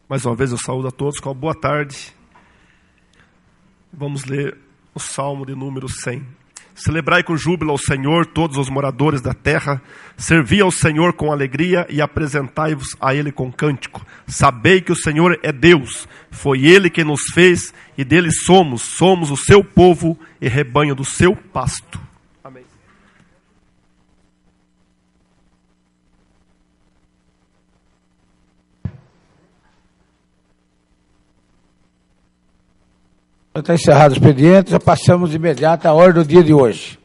Mais uma vez eu saúdo a todos com uma boa tarde. Vamos ler o Salmo de número 100. Celebrai com júbilo ao Senhor todos os moradores da terra. Servi ao Senhor com alegria e apresentai-vos a Ele com cântico. Sabei que o Senhor é Deus. Foi Ele quem nos fez e dele somos. Somos o seu povo e rebanho do seu pasto. Amém. Está encerrado o expediente, já passamos de imediato à ordem do dia de hoje.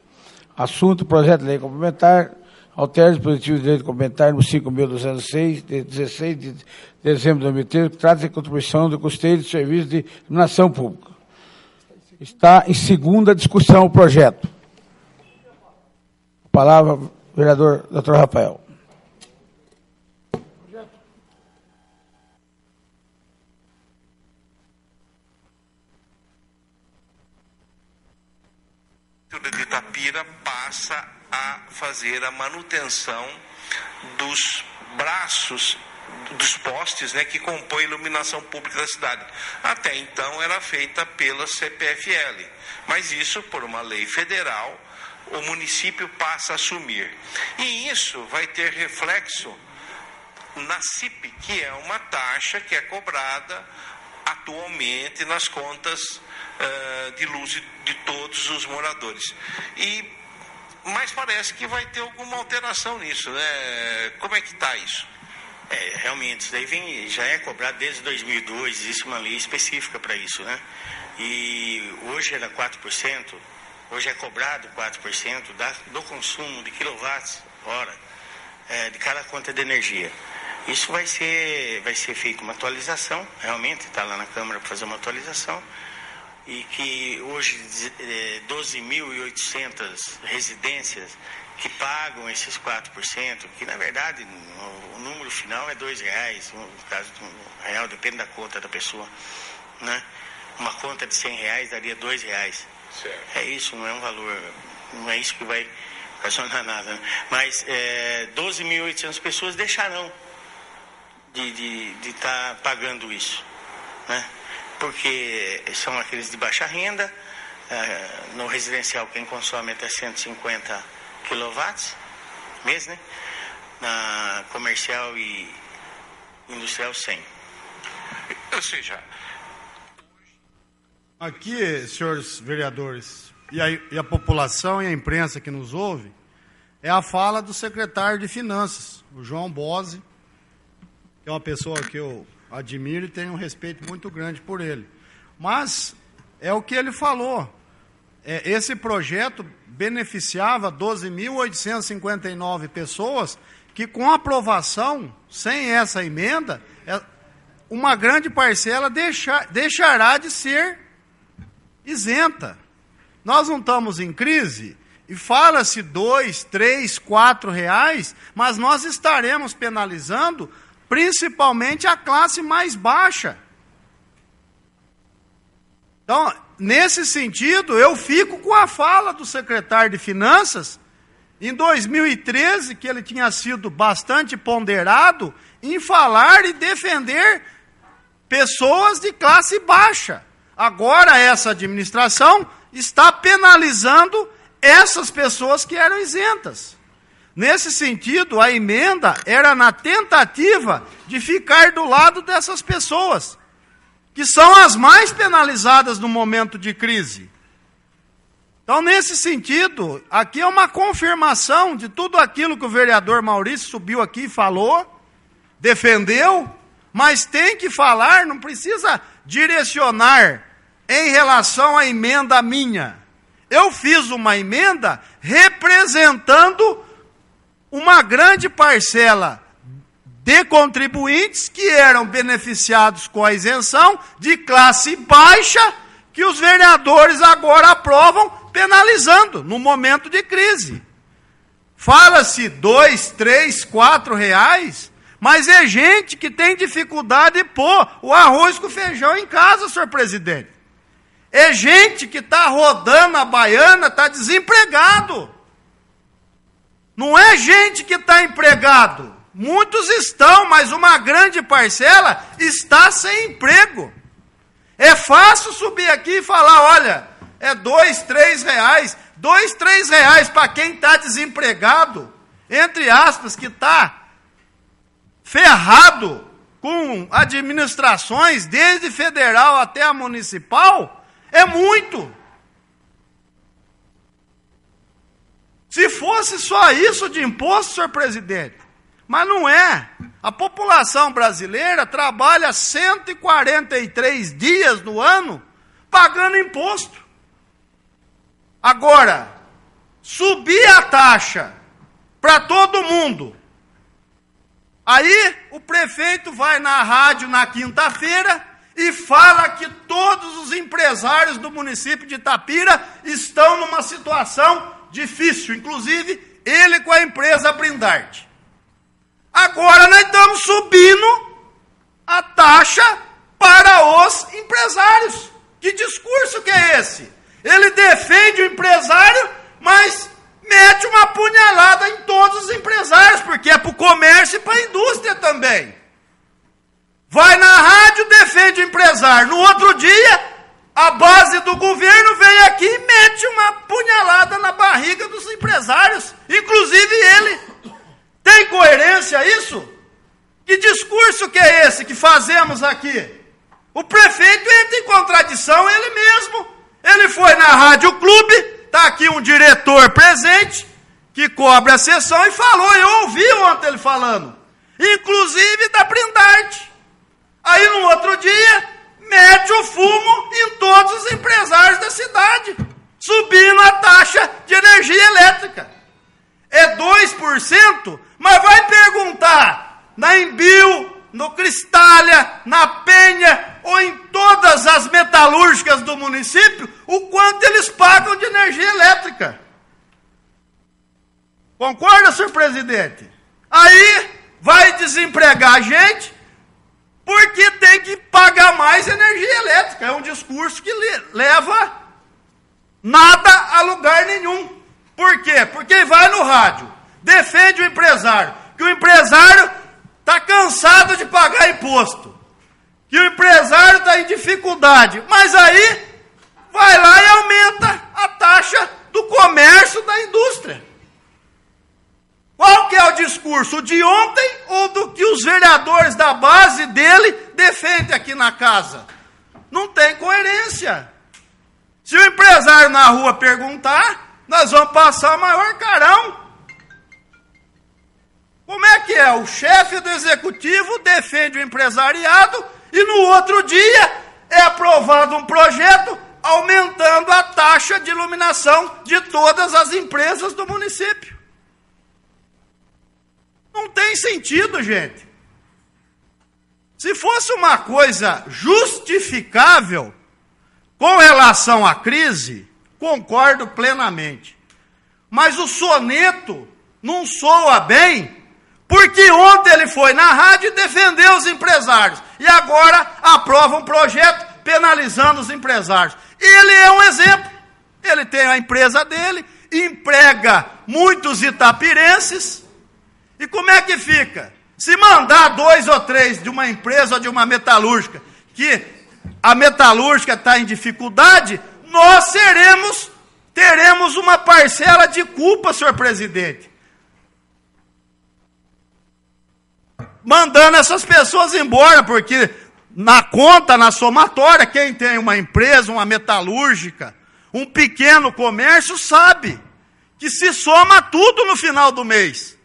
Assunto: projeto de lei complementar, altera o dispositivo de direito complementar número 5.206, de 16 de dezembro de 2013, que trata de contribuição do custeio de serviços de iluminação pública. Está em segunda discussão o projeto. Palavra, vereador Dr. Rafael. De Itapira passa a fazer a manutenção dos braços, dos postes, né, que compõem a iluminação pública da cidade. Até então era feita pela CPFL, mas isso, por uma lei federal, o município passa a assumir. E isso vai ter reflexo na CIP, que é uma taxa que é cobrada atualmente nas contas de luz de todos os moradores. Mas parece que vai ter alguma alteração nisso, né? Como é que está isso? Realmente, isso daí já é cobrado desde 2002, existe uma lei específica para isso, né? E hoje era 4%, hoje é cobrado 4% do consumo de quilowatts-hora de cada conta de energia. Isso vai ser feita uma atualização, realmente, está lá na Câmara para fazer uma atualização, e que hoje 12.800 residências que pagam esses 4%, que na verdade o número final é R$2, no caso do real, depende da conta da pessoa, né? Uma conta de R$100 daria R$2. Certo. É isso, não é um valor, não é isso que vai ocasionar nada, né? Mas 12.800 pessoas deixarão de estar pagando isso, né? Porque são aqueles de baixa renda, no residencial quem consome até 150 quilowatts mês, né? Na comercial e industrial 100. Ou seja, aqui, senhores vereadores, e a população e a imprensa que nos ouve, é a fala do secretário de Finanças, o João Bose, que é uma pessoa que eu admiro e tenho um respeito muito grande por ele. Mas é o que ele falou. Esse projeto beneficiava 12.859 pessoas que, com aprovação, sem essa emenda, uma grande parcela deixará de ser isenta. Nós não estamos em crise e fala-se R$2, R$3, R$4, mas nós estaremos penalizando principalmente a classe mais baixa. Então, nesse sentido, eu fico com a fala do secretário de Finanças, em 2013, que ele tinha sido bastante ponderado em falar e defender pessoas de classe baixa. Agora, essa administração está penalizando essas pessoas que eram isentas. Nesse sentido, a emenda era na tentativa de ficar do lado dessas pessoas, que são as mais penalizadas no momento de crise. Então, nesse sentido, aqui é uma confirmação de tudo aquilo que o vereador Maurício subiu aqui e falou, defendeu, mas tem que falar, não precisa direcionar em relação à emenda minha. Eu fiz uma emenda representando uma grande parcela de contribuintes que eram beneficiados com a isenção de classe baixa, que os vereadores agora aprovam, penalizando no momento de crise. Fala-se R$2, R$3, R$4, mas é gente que tem dificuldade de pôr o arroz com feijão em casa, senhor presidente. É gente que está rodando a baiana, está desempregado. Não é gente que está empregado. Muitos estão, mas uma grande parcela está sem emprego. É fácil subir aqui e falar, olha, é R$2, R$3. R$2, R$3 para quem está desempregado, entre aspas, que está ferrado com administrações, desde federal até a municipal, é muito. Se fosse só isso de imposto, senhor presidente, mas não é. A população brasileira trabalha 143 dias no ano pagando imposto. Agora, subir a taxa para todo mundo. Aí o prefeito vai na rádio na quinta-feira e fala que todos os empresários do município de Itapira estão numa situação difícil, inclusive ele com a empresa Brindarte. Agora nós estamos subindo a taxa para os empresários. Que discurso que é esse? Ele defende o empresário, mas mete uma punhalada em todos os empresários, porque é para o comércio e para a indústria também. Vai na rádio, defende o empresário. No outro dia, a base do governo vem aqui e mete uma punhalada na barriga dos empresários, inclusive ele. Tem coerência isso? Que discurso que é esse que fazemos aqui? O prefeito entra em contradição ele mesmo. Ele foi na Rádio Clube, está aqui um diretor presente, que cobre a sessão, e falou, eu ouvi ontem ele falando, inclusive da Brindarte. Aí no outro dia, mete o fumo em todos os empresários da cidade, subindo a taxa de energia elétrica. É 2%, mas vai perguntar na Embil, no Cristália, na Penha, ou em todas as metalúrgicas do município, o quanto eles pagam de energia elétrica. Concorda, senhor presidente? Aí vai desempregar a gente, porque tem que pagar mais energia elétrica. É um discurso que leva nada a lugar nenhum. Por quê? Porque vai no rádio, defende o empresário, que o empresário está cansado de pagar imposto, que o empresário está em dificuldade, mas aí vai lá e aumenta a taxa do comércio, da indústria. Qual que é o discurso? O de ontem ou do que os vereadores da base dele defendem aqui na casa? Não tem coerência. Se o empresário na rua perguntar, nós vamos passar o maior carão. Como é que é? O chefe do executivo defende o empresariado e no outro dia é aprovado um projeto aumentando a taxa de iluminação de todas as empresas do município. Não tem sentido, gente. Se fosse uma coisa justificável com relação à crise, concordo plenamente. Mas o soneto não soa bem, porque ontem ele foi na rádio e defendeu os empresários. E agora aprova um projeto penalizando os empresários. Ele é um exemplo. Ele tem a empresa dele, emprega muitos itapirenses. E como é que fica? Se mandar 2 ou 3 de uma empresa ou de uma metalúrgica, que a metalúrgica está em dificuldade, nós teremos uma parcela de culpa, senhor presidente. Mandando essas pessoas embora, porque na conta, na somatória, quem tem uma empresa, uma metalúrgica, um pequeno comércio, sabe que se soma tudo no final do mês.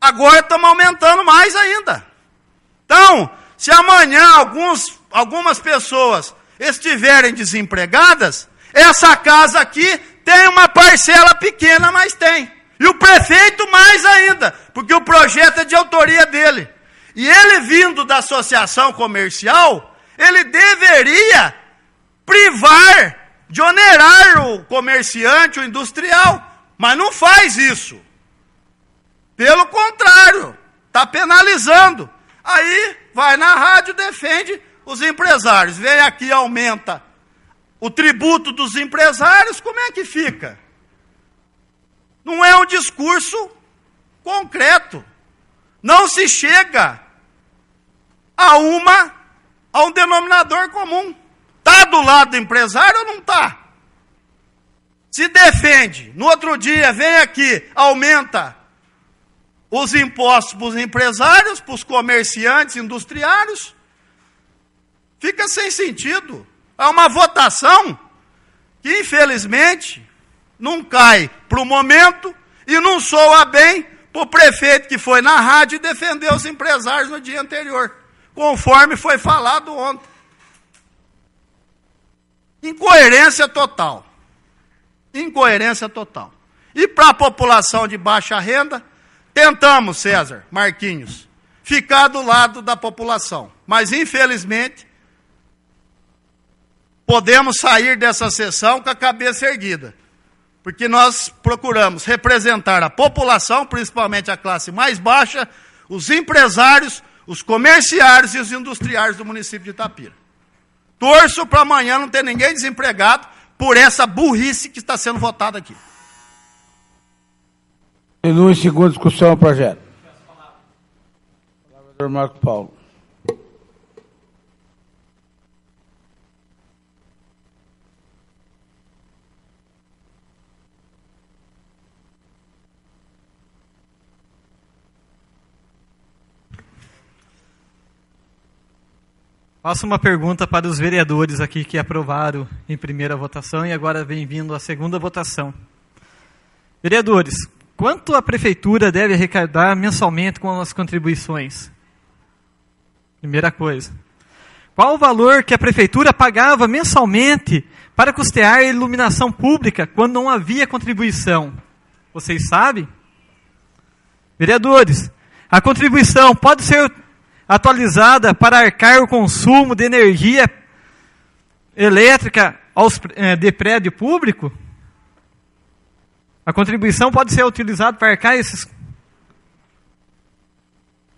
Agora estamos aumentando mais ainda. Então, se amanhã algumas pessoas estiverem desempregadas, essa casa aqui tem uma parcela pequena, mas tem. E o prefeito mais ainda, porque o projeto é de autoria dele. E ele vindo da associação comercial, ele deveria privar de onerar o comerciante, o industrial, mas não faz isso. Pelo contrário, está penalizando. Aí vai na rádio, defende os empresários. Vem aqui, aumenta o tributo dos empresários, como é que fica? Não é um discurso concreto. não se chega a um denominador comum. Está do lado do empresário ou não está? Se defende, no outro dia vem aqui, aumenta os impostos para os empresários, para os comerciantes, industriários, fica sem sentido. É uma votação que, infelizmente, não cai para o momento e não soa bem para o prefeito que foi na rádio e defendeu os empresários no dia anterior, conforme foi falado ontem. Incoerência total. Incoerência total. E para a população de baixa renda, tentamos, César, Marquinhos, ficar do lado da população. Mas, infelizmente, podemos sair dessa sessão com a cabeça erguida. Porque nós procuramos representar a população, principalmente a classe mais baixa, os empresários, os comerciários e os industriários do município de Itapira. Torço para amanhã não ter ninguém desempregado por essa burrice que está sendo votada aqui. Continua em segunda discussão o projeto. Vereador Marco Paulo. Faço uma pergunta para os vereadores aqui que aprovaram em primeira votação e agora vem vindo a segunda votação. Vereadores, quanto a prefeitura deve arrecadar mensalmente com as contribuições? Primeira coisa. Qual o valor que a prefeitura pagava mensalmente para custear a iluminação pública quando não havia contribuição? Vocês sabem? Vereadores, a contribuição pode ser atualizada para arcar o consumo de energia elétrica de prédio público? A contribuição pode ser utilizada para arcar esses...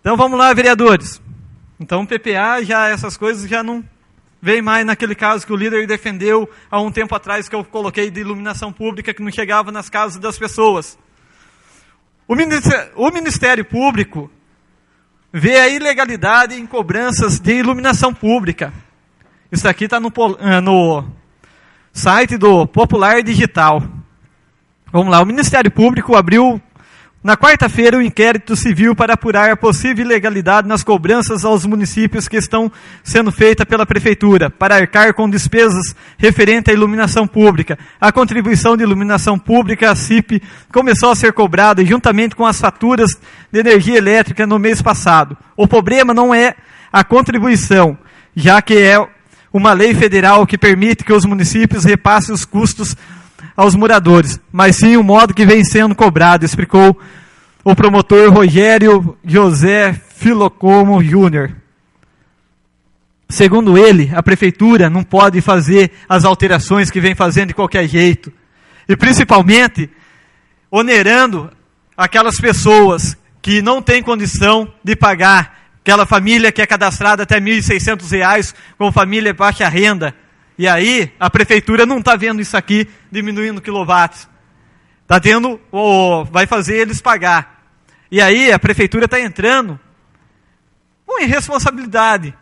Então vamos lá, vereadores. Então o PPA, essas coisas já não vem mais naquele caso que o líder defendeu há um tempo atrás, que eu coloquei de iluminação pública que não chegava nas casas das pessoas. O Ministério Público vê a ilegalidade em cobranças de iluminação pública. Isso aqui está no site do Popular Digital. Vamos lá, o Ministério Público abriu na quarta-feira um inquérito civil para apurar a possível ilegalidade nas cobranças aos municípios que estão sendo feitas pela Prefeitura, para arcar com despesas referentes à iluminação pública. A contribuição de iluminação pública, a CIP, começou a ser cobrada juntamente com as faturas de energia elétrica no mês passado. O problema não é a contribuição, já que é uma lei federal que permite que os municípios repassem os custos aos moradores, mas sim o modo que vem sendo cobrado, explicou o promotor Rogério José Filocomo Júnior. Segundo ele, a prefeitura não pode fazer as alterações que vem fazendo de qualquer jeito, e principalmente onerando aquelas pessoas que não têm condição de pagar, aquela família que é cadastrada até R$ 1.600, com família de baixa renda. E aí, a prefeitura não está vendo isso aqui diminuindo quilowatts. Está tendo, vai fazer eles pagar. E aí, a prefeitura está entrando com irresponsabilidade.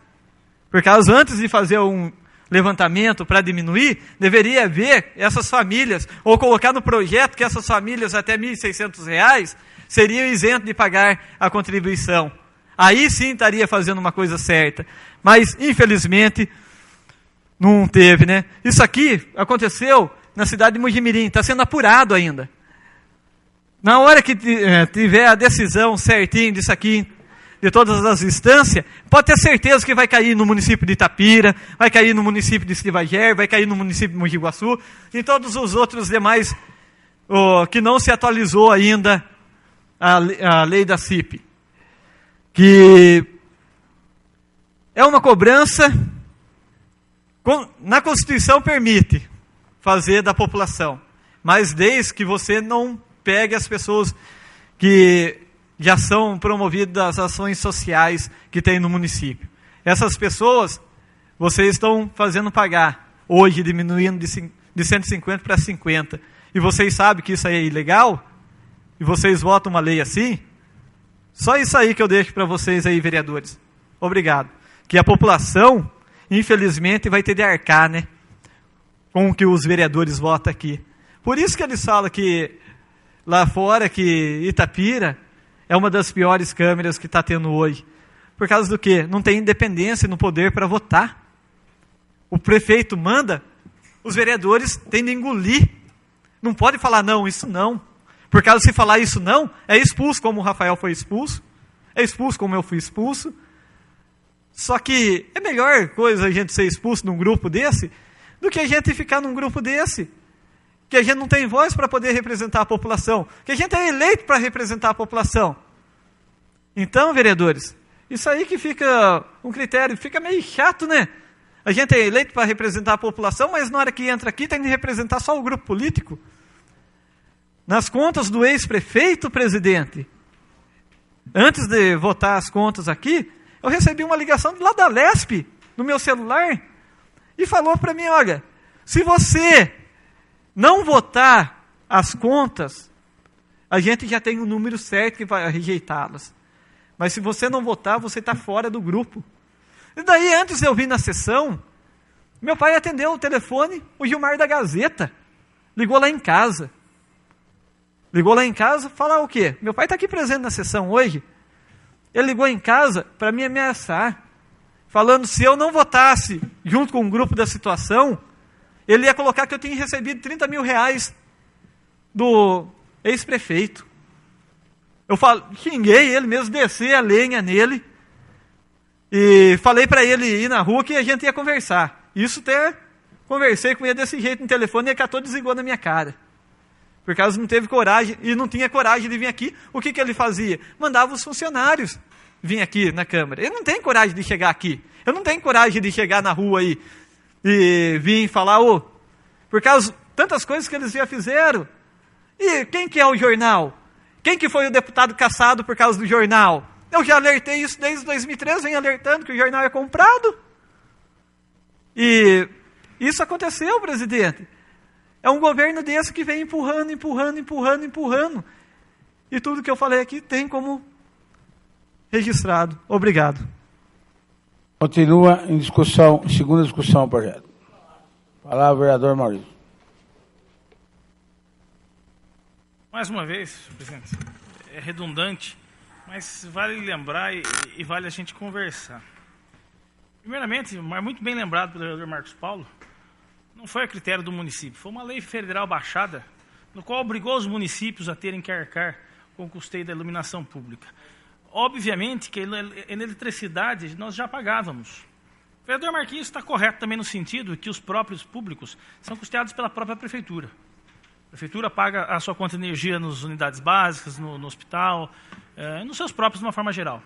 Por causa, antes de fazer um levantamento para diminuir, deveria ver essas famílias, ou colocar no projeto que essas famílias até R$ 1.600 seriam isentas de pagar a contribuição. Aí sim estaria fazendo uma coisa certa. Mas, infelizmente, não teve, né? Isso aqui aconteceu na cidade de Mojimirim, está sendo apurado ainda. Na hora que tiver a decisão certinho disso aqui, de todas as instâncias, pode ter certeza que vai cair no município de Itapira, vai cair no município de Estivagé, vai cair no município de Mogi Guaçu, e todos os outros demais que não se atualizou ainda a lei da CIP. Que é uma cobrança... Na Constituição permite fazer da população, mas desde que você não pegue as pessoas que já são promovidas das ações sociais que tem no município. Essas pessoas, vocês estão fazendo pagar, hoje diminuindo de 150 para 50, e vocês sabem que isso aí é ilegal, e vocês votam uma lei assim, Só isso aí que eu deixo para vocês aí, vereadores. Obrigado. Que a população, infelizmente, vai ter de arcar, né? Com o que os vereadores votam aqui. Por isso que eles falam que lá fora, que Itapira é uma das piores câmeras que está tendo hoje. Por causa do quê? Não tem independência no poder para votar. O prefeito manda, os vereadores têm de engolir. Não pode falar não, isso não. Por causa se falar isso não, é expulso como o Rafael foi expulso, é expulso como eu fui expulso. Só que é melhor coisa a gente ser expulso num grupo desse do que a gente ficar num grupo desse, que a gente não tem voz para poder representar a população, que a gente é eleito para representar a população. Então, vereadores, isso aí que fica um critério, fica meio chato, né? A gente é eleito para representar a população, mas na hora que entra aqui tem de representar só o grupo político. Nas contas do ex-prefeito, presidente, antes de votar as contas aqui, eu recebi uma ligação lá da Lesp, no meu celular, e falou para mim, olha, se você não votar as contas, a gente já tem o número certo que vai rejeitá-las. Mas se você não votar, você está fora do grupo. E daí, antes de eu vir na sessão, meu pai atendeu o telefone, o Gilmar da Gazeta, ligou lá em casa. Ligou lá em casa, falar o quê? Meu pai está aqui presente na sessão hoje. Ele ligou em casa para me ameaçar, falando se eu não votasse junto com o grupo da situação, ele ia colocar que eu tinha recebido 30 mil reais do ex-prefeito. Eu xinguei ele mesmo, desci a lenha nele e falei para ele ir na rua que a gente ia conversar. Isso até conversei com ele desse jeito no telefone e ele catou e desligou na minha cara. Por causa não teve coragem e não tinha coragem de vir aqui. O que ele fazia? Mandava os funcionários vir aqui na Câmara. Ele não tem coragem de chegar aqui. Eu não tenho coragem de chegar na rua aí e vir falar, por causa tantas coisas que eles já fizeram. E quem que é o jornal? Quem que foi o deputado cassado por causa do jornal? Eu já alertei isso desde 2013, venho alertando que o jornal é comprado. E isso aconteceu, presidente. É um governo desse que vem empurrando. E tudo que eu falei aqui tem como registrado. Obrigado. Continua em discussão, segunda discussão, projeto. Palavra, vereador Maurício. Mais uma vez, presidente, é redundante, mas vale lembrar e vale a gente conversar. Primeiramente, mas muito bem lembrado pelo vereador Marcos Paulo, não foi a critério do município, foi uma lei federal baixada, no qual obrigou os municípios a terem que arcar com o custeio da iluminação pública. Obviamente que a eletricidade nós já pagávamos. O vereador Marquinhos está correto também no sentido que os próprios públicos são custeados pela própria prefeitura. A prefeitura paga a sua conta de energia nas unidades básicas, no hospital, nos seus próprios de uma forma geral.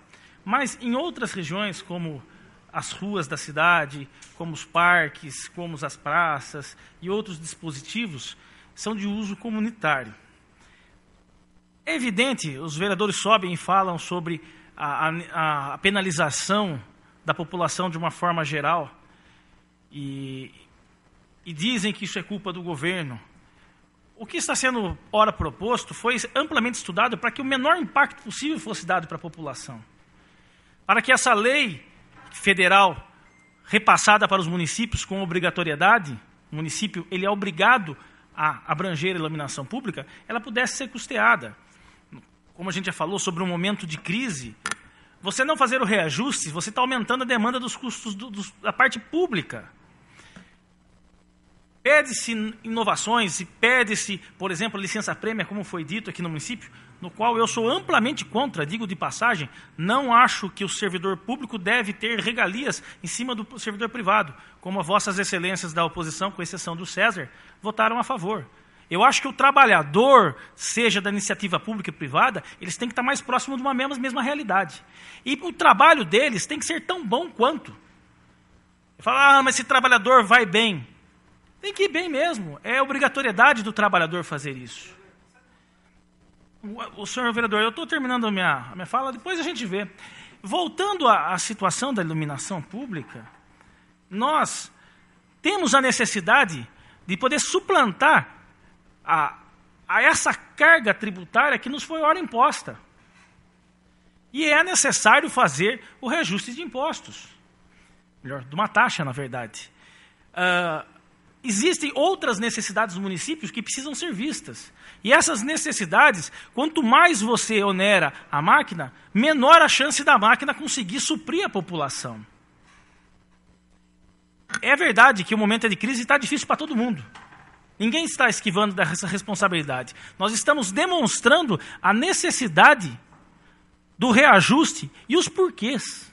Mas em outras regiões, como as ruas da cidade, como os parques, como as praças e outros dispositivos, são de uso comunitário. É evidente, os vereadores sobem e falam sobre a penalização da população de uma forma geral e dizem que isso é culpa do governo. O que está sendo, ora, proposto foi amplamente estudado para que o menor impacto possível fosse dado para a população. Para que essa lei federal repassada para os municípios com obrigatoriedade, o município ele é obrigado a abranger a iluminação pública, ela pudesse ser custeada. Como a gente já falou sobre um momento de crise, você não fazer o reajuste, você está aumentando a demanda dos custos da parte pública. Pede-se inovações e pede-se, por exemplo, licença-prêmio, como foi dito aqui no município, no qual eu sou amplamente contra, digo de passagem, não acho que o servidor público deve ter regalias em cima do servidor privado, como as vossas excelências da oposição, com exceção do César, votaram a favor. Eu acho que o trabalhador, seja da iniciativa pública e privada, eles têm que estar mais próximos de uma mesma realidade. E o trabalho deles tem que ser tão bom quanto. Fala, mas esse trabalhador vai bem. Tem que ir bem mesmo. É obrigatoriedade do trabalhador fazer isso. O senhor vereador, eu estou terminando a minha fala, depois a gente vê. Voltando à situação da iluminação pública, nós temos a necessidade de poder suplantar a essa carga tributária que nos foi ora imposta. E é necessário fazer o reajuste de impostos. Melhor, de uma taxa, na verdade. Existem outras necessidades dos municípios que precisam ser vistas. E essas necessidades, quanto mais você onera a máquina, menor a chance da máquina conseguir suprir a população. É verdade que o momento de crise está difícil para todo mundo. Ninguém está esquivando dessa responsabilidade. Nós estamos demonstrando a necessidade do reajuste e os porquês.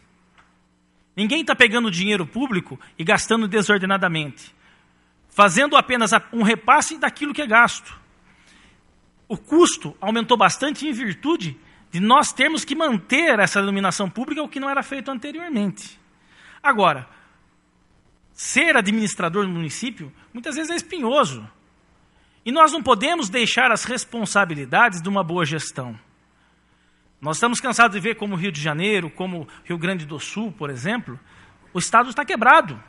Ninguém está pegando dinheiro público e gastando desordenadamente, fazendo apenas um repasse daquilo que é gasto. O custo aumentou bastante em virtude de nós termos que manter essa iluminação pública, o que não era feito anteriormente. Agora, ser administrador do município, muitas vezes é espinhoso. E nós não podemos deixar as responsabilidades de uma boa gestão. Nós estamos cansados de ver como Rio de Janeiro, como Rio Grande do Sul, por exemplo, o Estado está quebrado.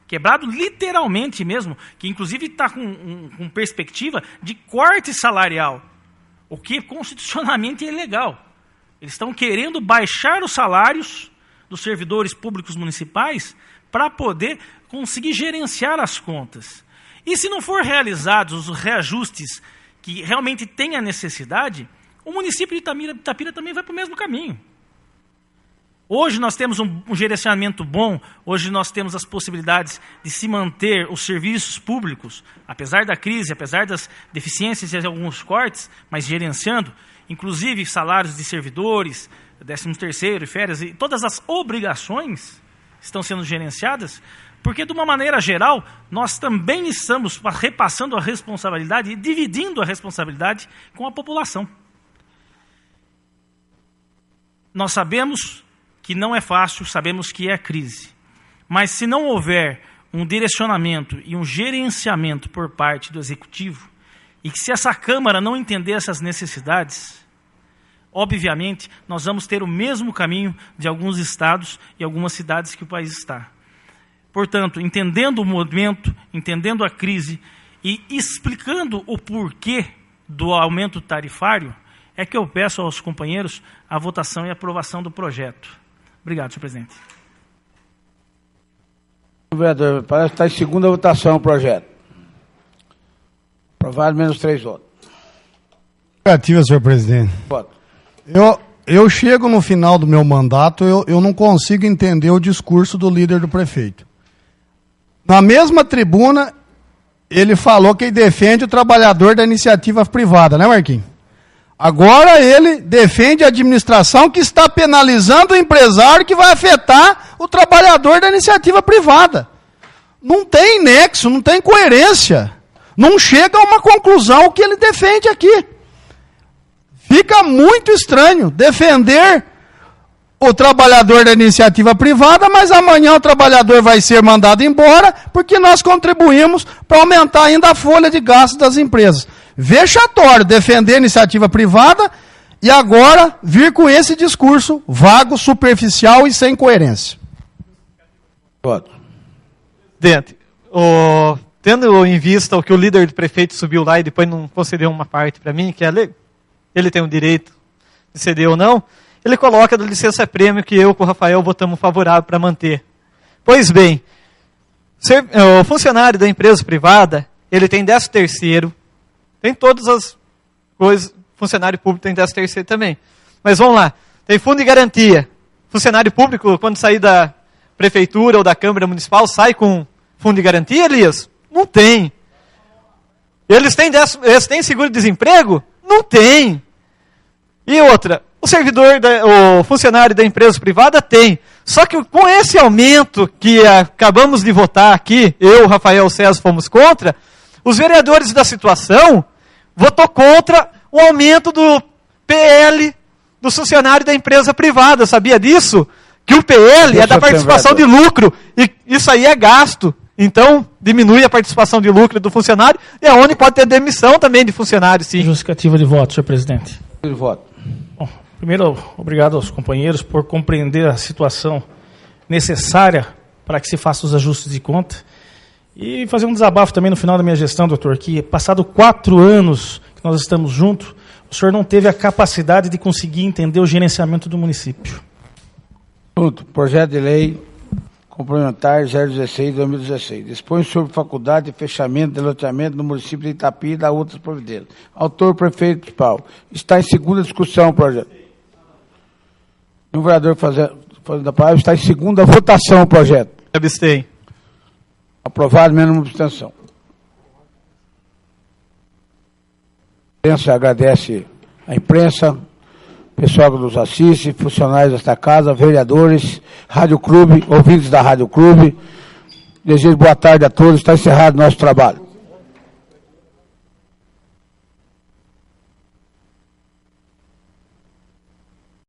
Quebrado literalmente mesmo, que inclusive está com perspectiva de corte salarial, o que constitucionalmente é ilegal. Eles estão querendo baixar os salários dos servidores públicos municipais para poder conseguir gerenciar as contas. E se não for realizados os reajustes que realmente têm a necessidade, o município de Itapira também vai para o mesmo caminho. Hoje nós temos um gerenciamento bom, hoje nós temos as possibilidades de se manter os serviços públicos, apesar da crise, apesar das deficiências e alguns cortes, mas gerenciando, inclusive salários de servidores, 13º e férias, e todas as obrigações estão sendo gerenciadas, porque de uma maneira geral, nós também estamos repassando a responsabilidade e dividindo a responsabilidade com a população. Nós sabemos que não é fácil, sabemos que é crise. Mas se não houver um direcionamento e um gerenciamento por parte do Executivo, e que se essa Câmara não entender essas necessidades, obviamente nós vamos ter o mesmo caminho de alguns estados e algumas cidades que o país está. Portanto, entendendo o momento, entendendo a crise e explicando o porquê do aumento tarifário, é que eu peço aos companheiros a votação e aprovação do projeto. Obrigado, senhor presidente. Vereador, parece que está em segunda votação o projeto. Aprovado, menos 3 votos. Negativa, senhor presidente. Voto. Eu chego no final do meu mandato, eu não consigo entender o discurso do líder do prefeito. Na mesma tribuna, ele falou que ele defende o trabalhador da iniciativa privada, né, Marquinhos? Agora ele defende a administração que está penalizando o empresário que vai afetar o trabalhador da iniciativa privada. Não tem nexo, não tem coerência. Não chega a uma conclusão o que ele defende aqui. Fica muito estranho defender o trabalhador da iniciativa privada, mas amanhã o trabalhador vai ser mandado embora porque nós contribuímos para aumentar ainda a folha de gastos das empresas. Vexatório defender a iniciativa privada e agora vir com esse discurso vago, superficial e sem coerência. Voto. Presidente, tendo em vista o que o líder do prefeito subiu lá e depois não concedeu uma parte para mim, que ele tem o direito de ceder ou não, ele coloca da licença-prêmio que eu com o Rafael votamos favorável para manter. Pois bem, o funcionário da empresa privada, ele tem 13º, tem todas as coisas, funcionário público tem 13º também. Mas vamos lá, tem fundo de garantia. Funcionário público, quando sair da prefeitura ou da Câmara Municipal, sai com fundo de garantia, Elias? Não tem. Eles têm seguro-desemprego? Não tem. E outra, o funcionário da empresa privada tem. Só que com esse aumento que acabamos de votar aqui, eu, Rafael César, fomos contra, os vereadores da situação votou contra o aumento do PL do funcionário da empresa privada. Sabia disso? Que o PL é da participação de lucro. E isso aí é gasto. Então, diminui a participação de lucro do funcionário e é onde pode ter demissão também de funcionário, sim. Justificativa de voto, senhor presidente. Voto. Bom, primeiro, obrigado aos companheiros por compreender a situação necessária para que se faça os ajustes de conta. E fazer um desabafo também no final da minha gestão, doutor, que passado 4 anos que nós estamos juntos, o o senhor não teve a capacidade de conseguir entender o gerenciamento do município. Projeto de lei complementar 016/2016. Dispõe sobre faculdade de fechamento de loteamento no município de Itapi e da outras providências. Autor, prefeito principal. Está em segunda discussão o projeto. O vereador fazendo a palavra, está em segunda votação o projeto. Abstém. Aprovado, menos uma abstenção. A imprensa agradece a imprensa, pessoal que nos assiste, funcionários desta casa, vereadores, Rádio Clube, ouvintes da Rádio Clube. Desejo boa tarde a todos. Está encerrado o nosso trabalho.